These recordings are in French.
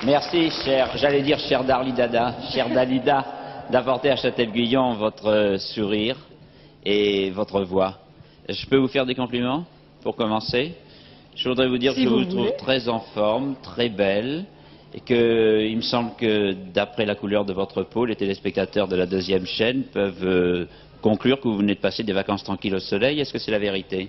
Merci, j'allais dire cher Dalida, d'apporter à Châtel-Guyon votre sourire et votre voix. Je peux vous faire des compliments pour commencer? Je voudrais vous dire que je vous trouve très en forme, très belle, et qu'il me semble que d'après la couleur de votre peau, les téléspectateurs de la deuxième chaîne peuvent conclure que vous venez de passer des vacances tranquilles au soleil. Est-ce que c'est la vérité?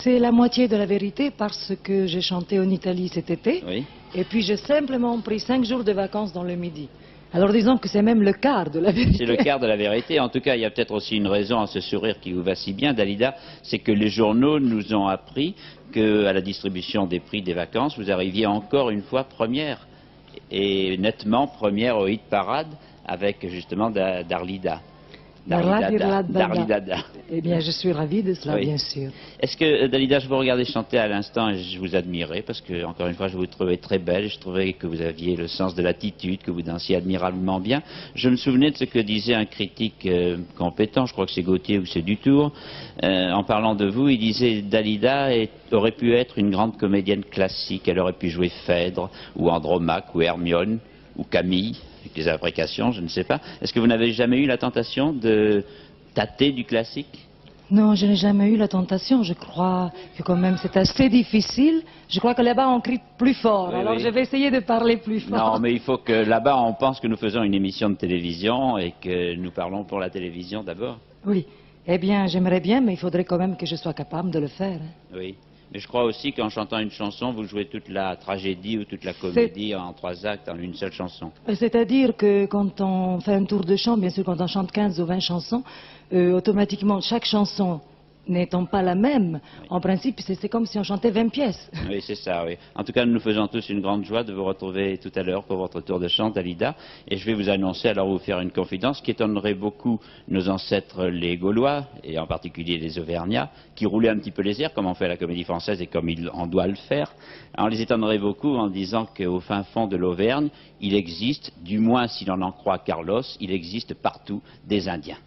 C'est la moitié de la vérité parce que j'ai chanté en Italie cet été. Oui. Et puis j'ai simplement pris 5 jours de vacances dans le Midi. Alors disons que c'est même le quart de la vérité. C'est le quart de la vérité. En tout cas, il y a peut-être aussi une raison à ce sourire qui vous va si bien, Dalida, c'est que les journaux nous ont appris qu'à la distribution des prix des vacances, vous arriviez encore une fois première, et nettement première au hit parade avec justement Darlida. Darlidada. Eh bien, je suis ravie de cela, oui. Bien sûr. Est-ce que, Dalida, je vous regardais chanter à l'instant et je vous admirais parce que, encore une fois, je vous trouvais très belle et je trouvais que vous aviez le sens de l'attitude, que vous dansiez admirablement bien. Je me souvenais de ce que disait un critique compétent, je crois que c'est Gauthier ou c'est Dutour, en parlant de vous, il disait Dalida aurait pu être une grande comédienne classique, elle aurait pu jouer Phèdre ou Andromaque ou Hermione ou Camille, avec des imprécations, je ne sais pas. Est-ce que vous n'avez jamais eu la tentation de tâter du classique? Non, je n'ai jamais eu la tentation. Je crois que quand même c'est assez difficile. Je crois que là-bas on crie plus fort. Oui, alors oui. Je vais essayer de parler plus fort. Non, mais il faut que là-bas on pense que nous faisons une émission de télévision et que nous parlons pour la télévision d'abord. Oui. Eh bien, j'aimerais bien, mais il faudrait quand même que je sois capable de le faire. Oui. Mais je crois aussi qu'en chantant une chanson, vous jouez toute la tragédie ou toute la comédie en 3 actes, en une seule chanson. C'est-à-dire que quand on fait un tour de chant, bien sûr, quand on chante 15 ou 20 chansons, automatiquement, chaque chanson n'étant pas la même, oui. En principe, c'est comme si on chantait 20 pièces. Oui, c'est ça, oui. En tout cas, nous faisons tous une grande joie de vous retrouver tout à l'heure pour votre tour de chant, Dalida. Et je vais vous annoncer, alors vous faire une confidence qui étonnerait beaucoup nos ancêtres les Gaulois, et en particulier les Auvergnats, qui roulaient un petit peu les airs, comme on fait à la Comédie Française et comme on doit le faire. On les étonnerait beaucoup en disant qu'au fin fond de l'Auvergne, il existe, du moins si l'on en croit Carlos, il existe partout des Indiens.